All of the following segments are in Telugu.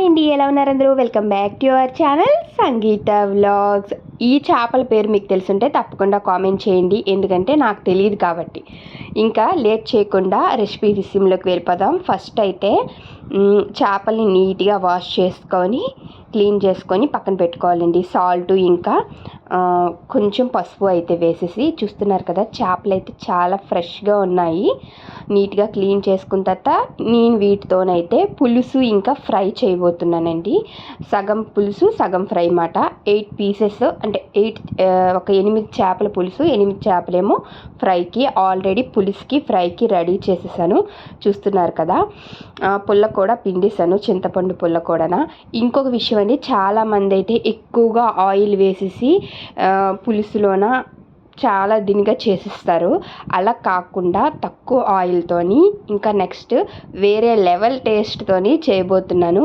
హాయ్ అండి, ఎలా ఉన్నారు అందరూ? Welcome back to our channel Sangeetha vlogs. ఈ చేపల పేరు మీకు తెలుసుంటే తప్పకుండా కామెంట్ చేయండి, ఎందుకంటే నాకు తెలియదు కాబట్టి. ఇంకా లేట్ చేయకుండా రెసిపీ విషయంలోకి వెళ్ళిపోదాం. ఫస్ట్ అయితే చేపల్ని నీట్గా వాష్ చేసుకొని క్లీన్ చేసుకొని పక్కన పెట్టుకోవాలండి. సాల్ట్ ఇంకా కొంచెం పసుపు అయితే వేసేసి, చూస్తున్నారు కదా చేపలు అయితే చాలా ఫ్రెష్గా ఉన్నాయి. నీట్గా క్లీన్ చేసుకున్న తర్వాత నేను వీటితోనైతే పులుసు ఇంకా ఫ్రై చేయబోతున్నానండి. సగం పులుసు సగం ఫ్రై మాట. 8 పీసెస్ అంటే 8 చేపల పులుసు, 8 చేపలేమో ఫ్రైకి. ఆల్రెడీ పులుసుకి ఫ్రైకి రెడీ చేసేసాను, చూస్తున్నారు కదా. పుల్ల కూడా పిండేసాను, చింతపండు పుల్ల కూడా. ఇంకొక విషయం అండి, చాలామంది అయితే ఎక్కువగా ఆయిల్ వేసేసి పులుసులోన చాలా దినిగా చేసిస్తారు. అలా కాకుండా తక్కువ ఆయిల్తోని ఇంకా నెక్స్ట్ వేరే లెవెల్ టేస్ట్తోని చేయబోతున్నాను.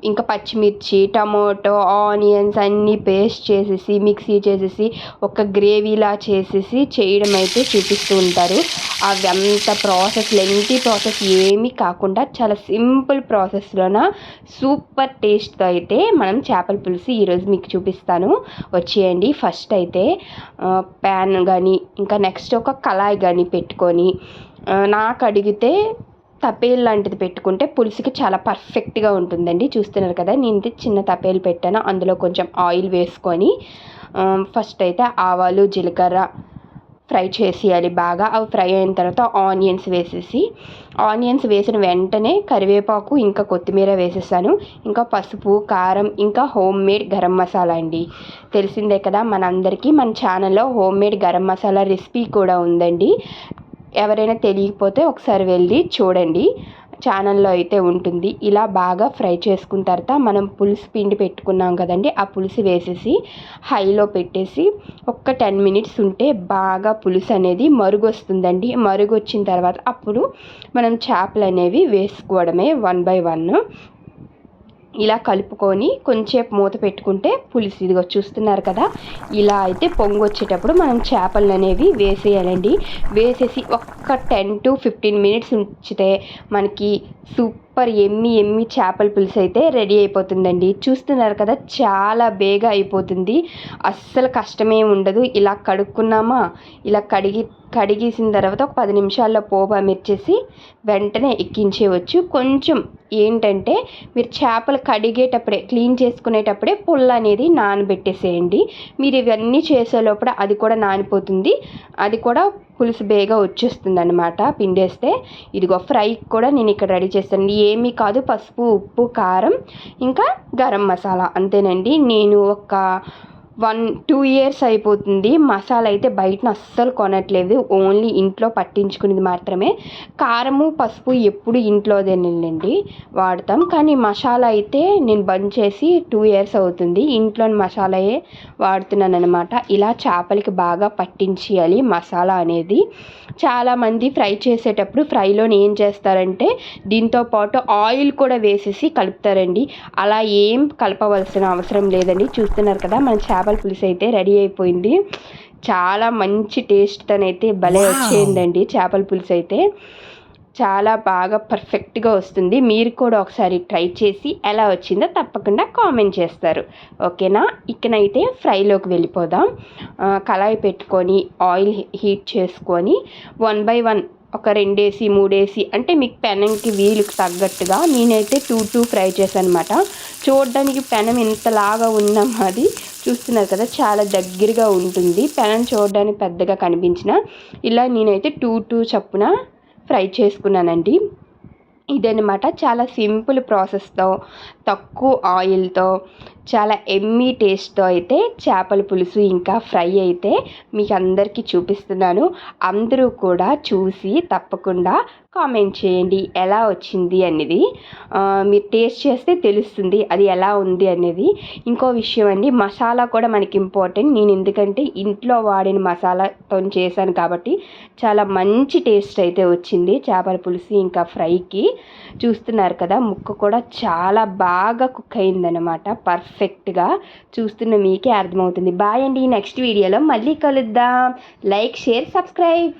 ఇంకా పచ్చిమిర్చి, టమోటో, ఆనియన్స్ అన్నీ పేస్ట్ చేసేసి మిక్సీ చేసేసి ఒక గ్రేవీలా చేసేసి చేయడం అయితే చూపిస్తూ ఉంటారు. అవి అంత ప్రాసెస్, లెంతీ ప్రాసెస్ ఏమీ కాకుండా చాలా సింపుల్ ప్రాసెస్లోన సూపర్ టేస్ట్తో అయితే మనం చేపల పులుసు ఈరోజు మీకు చూపిస్తాను. వచ్చేయండి. ఫస్ట్ అయితే ప్యాన్ కానీ ఇంకా నెక్స్ట్ ఒక కళాయి కానీ పెట్టుకొని, నాకు అడిగితే తపేలు లాంటిది పెట్టుకుంటే పులుసుకి చాలా పర్ఫెక్ట్గా ఉంటుందండి. చూస్తున్నారు కదా, నేను చిన్న తపేలు పెట్టాను. అందులో కొంచెం ఆయిల్ వేసుకొని ఫస్ట్ అయితే ఆవాలు, జీలకర్ర ఫ్రై చేసేయాలి బాగా. అవి ఫ్రై అయిన తర్వాత ఆనియన్స్ వేసేసి, ఆనియన్స్ వేసిన వెంటనే కరివేపాకు ఇంకా కొత్తిమీర వేసేసాను. ఇంకా పసుపు, కారం, ఇంకా హోమ్ మేడ్ గరం మసాలా అండి. తెలిసిందే కదా మనందరికీ, మన ఛానల్లో home made garam masala recipe కూడా ఉందండి. ఎవరైనా తెలియకపోతే ఒకసారి వెళ్ళి చూడండి, ఛానల్లో అయితే ఉంటుంది. ఇలా బాగా ఫ్రై చేసుకున్న తర్వాత మనం పులుసు పిండి పెట్టుకున్నాం కదండి, ఆ పులుసు వేసేసి హైలో పెట్టేసి ఒక్క 10 మినిట్స్ ఉంటే బాగా పులుసు అనేది మరుగు వస్తుందండి. మరుగు వచ్చిన తర్వాత అప్పుడు మనం చేపలు అనేవి వేసుకోవడమే 1 by 1. ఇలా కలుపుకొని కొంచెంసేపు మూత పెట్టుకుంటే పులుసు, ఇదిగో చూస్తున్నారు కదా, ఇలా అయితే పొంగు వచ్చేటప్పుడు మనం చేపలు అనేవి వేసేయాలండి. వేసేసి ఒక్క 10 to 15 మినిట్స్ ఉంచితే మనకి సూపర్ ఎమ్మి చేపల పులుసు అయితే రెడీ అయిపోతుందండి. చూస్తున్నారు కదా, చాలా బేగా అయిపోతుంది, అస్సలు కష్టమే ఉండదు. ఇలా కడుక్కున్నామా, ఇలా కడిగేసిన తర్వాత ఒక 10 నిమిషాల్లో పోపు అమర్చేసి వెంటనే ఎక్కించేయవచ్చు. కొంచెం ఏంటంటే మీరు చేపలు కడిగేటప్పుడే, క్లీన్ చేసుకునేటప్పుడే పుల్ల అనేది నానబెట్టేసేయండి. మీరు ఇవన్నీ చేసేలోపల అది కూడా నానిపోతుంది, అది కూడా పులుసు బేగా వచ్చేస్తుంది అనమాట పిండేస్తే. ఇదిగో ఫ్రైకి కూడా నేను ఇక్కడ రెడీ చేస్తాను. ఏమీ కాదు, పసుపు, ఉప్పు, కారం ఇంకా గరం మసాలా, అంతేనండి. నేను ఒక 1-2 years అయిపోతుంది మసాలా అయితే బయటను అస్సలు కొనట్లేదు, ఓన్లీ ఇంట్లో పట్టించుకునేది మాత్రమే. కారము, పసుపు ఎప్పుడు ఇంట్లోదేనండి వాడతాం, కానీ మసాలా అయితే నేను బంద్ చేసి 2 years అవుతుంది. ఇంట్లోని మసాలాయే వాడుతున్నాను అనమాట. ఇలా చేపలకి బాగా పట్టించేయాలి మసాలా అనేది. చాలామంది ఫ్రై చేసేటప్పుడు ఫ్రైలోని ఏం చేస్తారంటే దీంతో పాటు ఆయిల్ కూడా వేసేసి కలుపుతారండి. అలా ఏం కలపవలసిన అవసరం లేదండి. చూస్తున్నారు కదా, మన చేపల పులుసు అయితే రెడీ అయిపోయింది. చాలా మంచి టేస్ట్తోనైతే భలే వచ్చేయండి చేపల పులుసు అయితే. చాలా బాగా పర్ఫెక్ట్గా వస్తుంది. మీరు కూడా ఒకసారి ట్రై చేసి ఎలా వచ్చిందో తప్పకుండా కామెంట్ చేస్తారు, ఓకేనా. ఇకనైతే ఫ్రైలోకి వెళ్ళిపోదాం. కళాయి పెట్టుకొని ఆయిల్ హీట్ చేసుకొని 1 by 1 ఒక 2 వేసి 3 వేసి, అంటే మీకు పెనంకి వీలుకి తగ్గట్టుగా నేనైతే 2 ఫ్రై చేశాను అనమాట. చూడడానికి పెనం ఇంతలాగా ఉన్నాం, అది చూస్తున్నారు కదా, చాలా దగ్గరగా ఉంటుంది. పెనం చూడడానికి పెద్దగా కనిపించిన ఇలా నేనైతే 2 చప్పున ఫ్రై చేసుకున్నానండి. ఇదన్నమాట చాలా సింపుల్ ప్రాసెస్తో, తక్కువ ఆయిల్తో, చాలా ఎమ్మీ టేస్ట్తో అయితే చేపల పులుసు ఇంకా ఫ్రై అయితే మీకు అందరికీ చూపిస్తున్నాను. అందరూ కూడా చూసి తప్పకుండా కామెంట్ చేయండి ఎలా వచ్చింది అనేది. మీరు టేస్ట్ చేస్తే తెలుస్తుంది అది ఎలా ఉంది అనేది. ఇంకో విషయం అండి, మసాలా కూడా మనకి ఇంపార్టెంట్. నేను ఎందుకంటే ఇంట్లో వాడిన మసాలాతో చేశాను కాబట్టి చాలా మంచి టేస్ట్ అయితే వచ్చింది చేపల పులుసు ఇంకా ఫ్రైకి. చూస్తున్నారు కదా, ముక్క కూడా చాలా బాగా కుక్ అయిందనమాట పర్ఫెక్ట్గా. చూస్తున్న మీకే అర్థమవుతుంది. బాయ్ అండి, నెక్స్ట్ వీడియోలో మళ్ళీ కలుద్దాం. Like, share, subscribe.